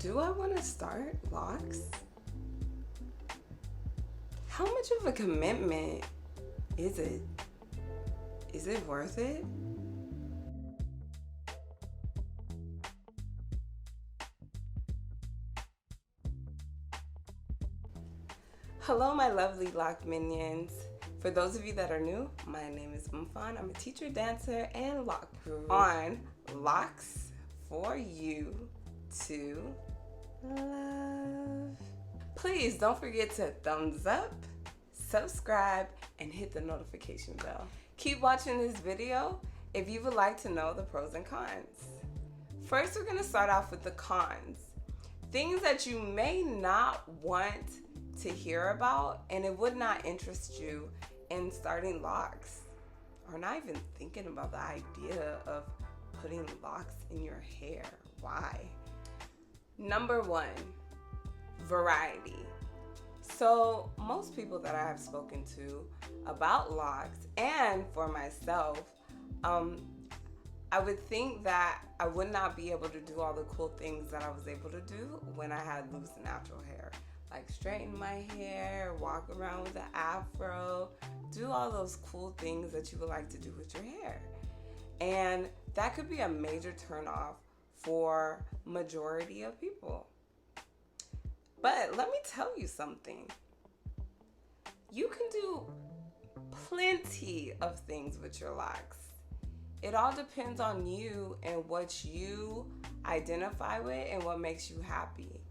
Do I want to start Locs? How much of a commitment is it? Is it worth it? Hello, my lovely Loc Minions. For those of you that are new, my name is Mfon. I'm a teacher, dancer, and Loc guru on Locs for you to love. Please don't forget to thumbs up, subscribe, and hit the notification bell. Keep watching this video if you would like to know the pros and cons. First, we're gonna start off with the cons. Things that you may not want to hear about, and it would not interest you in starting Locs, or not even thinking about the idea of putting locks in your hair. Why? Number one, variety. So most people that I have spoken to about Locs, and for myself, I would think that I would not be able to do all the cool things that I was able to do when I had loose natural hair. Like straighten my hair, walk around with an afro, do all those cool things that you would like to do with your hair. And that could be a major turnoff for majority of people. But let me tell you something. You can do plenty of things with your locks. It all depends on you and what you identify with and what makes you happy.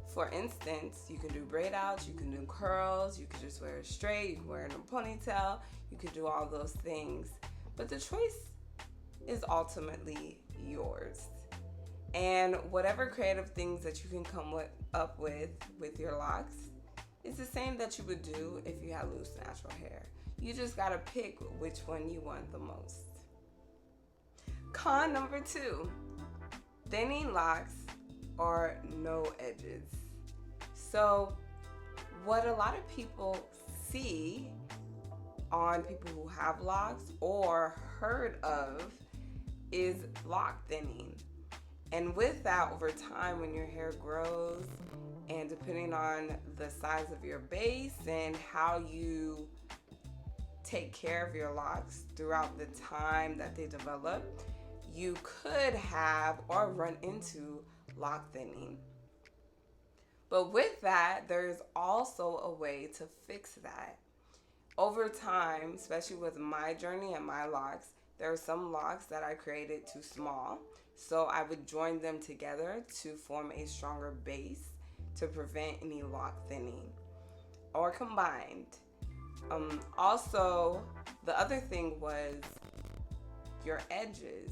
For instance, you can do braid outs, you can do curls, you can just wear it straight, you can wear it in a ponytail, you can do all those things. But the choice is ultimately yours. And whatever creative things that you can come up with your locks is the same that you would do if you had loose natural hair. You just gotta pick which one you want the most. Con number two, thinning locks or no edges. So what a lot of people see on people who have locks or heard of is lock thinning. And with that, over time, when your hair grows and depending on the size of your base and how you take care of your locks throughout the time that they develop, you could have or run into lock thinning. But with that, there's also a way to fix that. Over time, especially with my journey and my locks, there are some locks that I created too small. So I would join them together to form a stronger base to prevent any lock thinning, or combined. Also, the other thing was your edges.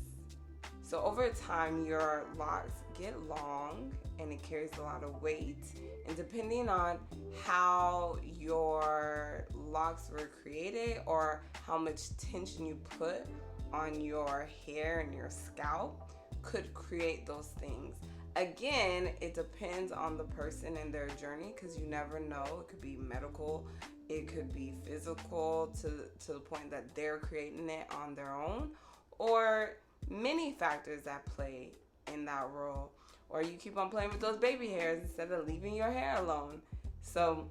So over time, your locks get long and it carries a lot of weight. And depending on how your locks were created or how much tension you put on your hair and your scalp could create those things. Again, it depends on the person and their journey, because you never know. It could be medical, it could be physical to the point that they're creating it on their own, or many factors that play in that role. Or you keep on playing with those baby hairs instead of leaving your hair alone. So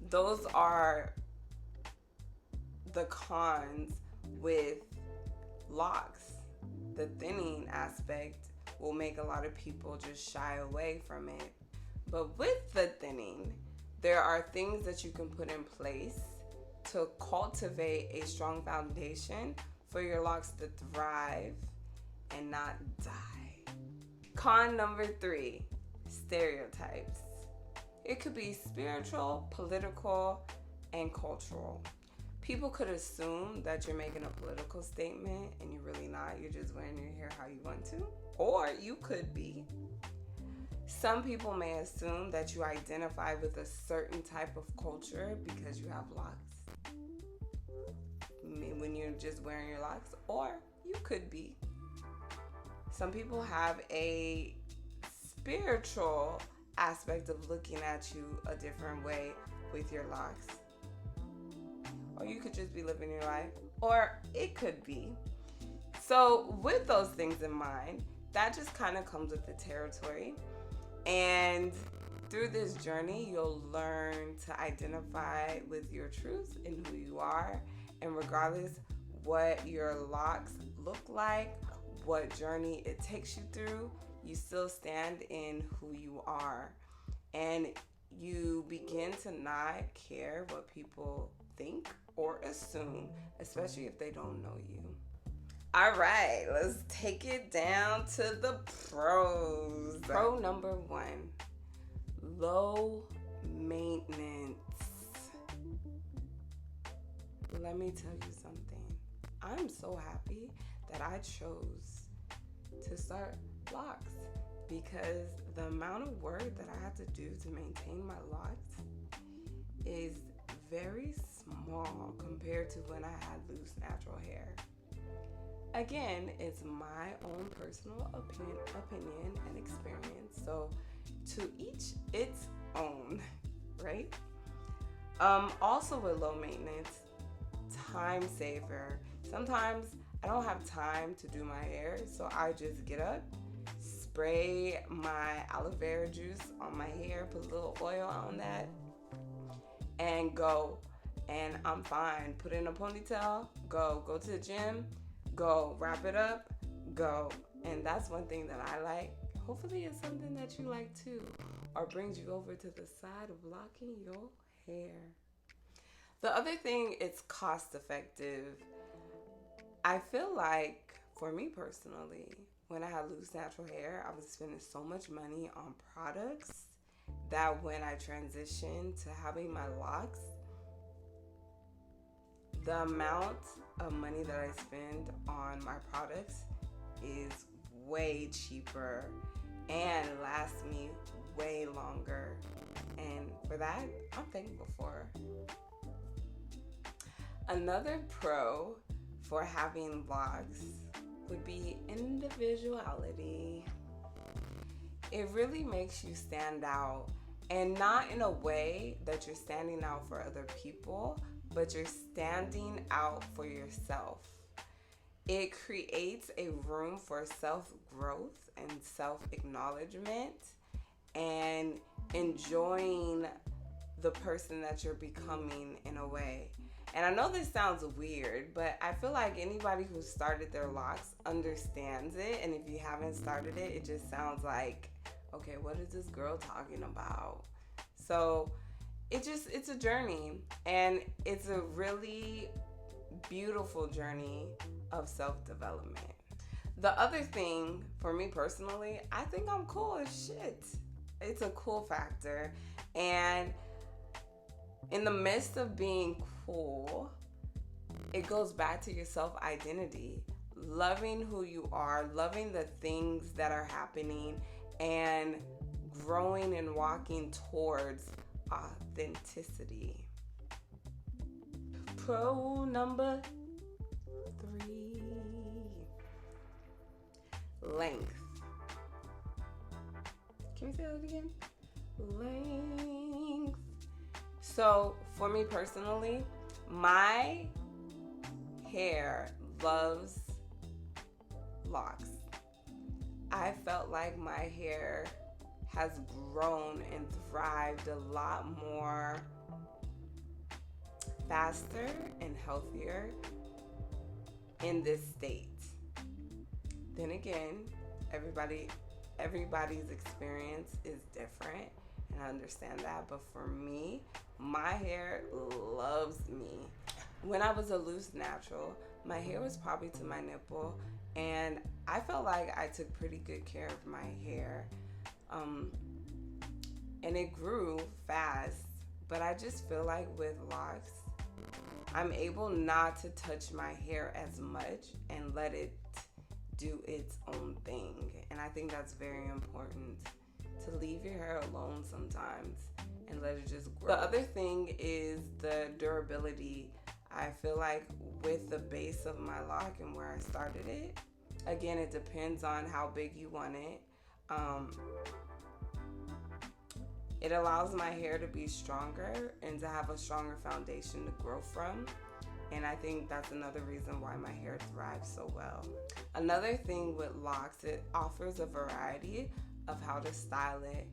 those are the cons with locks. The thinning aspect will make a lot of people just shy away from it. But with the thinning, there are things that you can put in place to cultivate a strong foundation for your locks to thrive and not die. Con number three, stereotypes. It could be spiritual, political, and cultural. People could assume that you're making a political statement and you're really not. You're just wearing your hair how you want to. Or you could be. Some people may assume that you identify with a certain type of culture because you have locks. When you're just wearing your locks. Or you could be. Some people have a spiritual aspect of looking at you a different way with your locks. Or you could just be living your life. Or it could be. So with those things in mind, that just kind of comes with the territory. And through this journey, you'll learn to identify with your truth and who you are. And regardless what your locks look like, what journey it takes you through, you still stand in who you are. And you begin to not care what people think or assume, especially if they don't know you. All right, let's take it down to the pros. Pro number 1, low maintenance. Let me tell you something. I'm so happy that I chose to start Locs, because the amount of work that I have to do to maintain my locks is very small compared to when I had loose natural hair. Again, it's my own personal opinion and experience, so to each its own, right? Also with low maintenance, time saver. Sometimes I don't have time to do my hair, so I just get up, spray my aloe vera juice on my hair, put a little oil on that, and go. And I'm fine. Put in a ponytail, go. Go to the gym, go. Wrap it up, go. And that's one thing that I like. Hopefully it's something that you like too, or brings you over to the side of locking your hair. The other thing, it's cost effective. I feel like, for me personally, when I had loose natural hair, I was spending so much money on products that when I transitioned to having my locks, the amount of money that I spend on my products is way cheaper and lasts me way longer. And for that, I'm thankful for. Another pro for having locks would be individuality. It really makes you stand out, and not in a way that you're standing out for other people, but you're standing out for yourself. It creates a room for self-growth and self-acknowledgement and enjoying the person that you're becoming in a way. And I know this sounds weird, but I feel like anybody who started their locks understands it. And if you haven't started it, it just sounds like, okay, what is this girl talking about? So it's a journey, and it's a really beautiful journey of self-development. The other thing for me personally, I think I'm cool as shit. It's a cool factor. And in the midst of being cool, it goes back to your self-identity. Loving who you are, loving the things that are happening, and growing and walking towards authenticity. Pro number 3, length. Can we say that again? Length. So for me personally, my hair loves locks. I felt like my hair has grown and thrived a lot more faster and healthier in this state. Then again, everybody's experience is different, and I understand that, but for me, my hair loves me. When I was a loose natural, my hair was probably to my nipple, and I felt like I took pretty good care of my hair. And it grew fast, but I just feel like with locks, I'm able not to touch my hair as much and let it do its own thing. And I think that's very important, to leave your hair alone sometimes and let it just grow. The other thing is the durability. I feel like with the base of my lock and where I started it, again, it depends on how big you want it. It allows my hair to be stronger and to have a stronger foundation to grow from. And I think that's another reason why my hair thrives so well. Another thing with locks, it offers a variety of how to style it.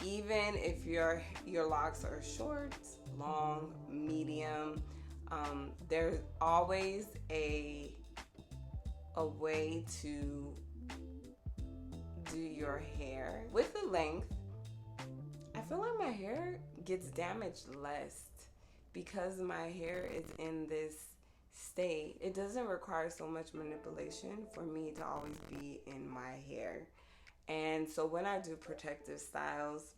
even if your locks are short, long, medium, there's always a way to do your hair. With the length, I feel like my hair gets damaged less because my hair is in this state. It doesn't require so much manipulation for me to always be in my hair. And so when I do protective styles,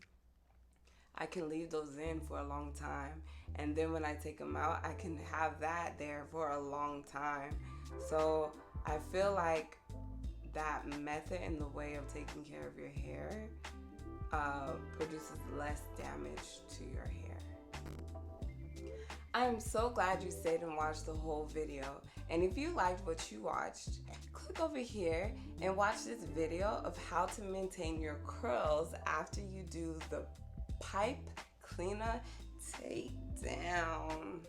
I can leave those in for a long time. And then when I take them out, I can have that there for a long time. So I feel like that method and the way of taking care of your hair produces less damage to your hair. I'm so glad you stayed and watched the whole video. And if you liked what you watched, click over here and watch this video of how to maintain your curls after you do the pipe cleaner take down.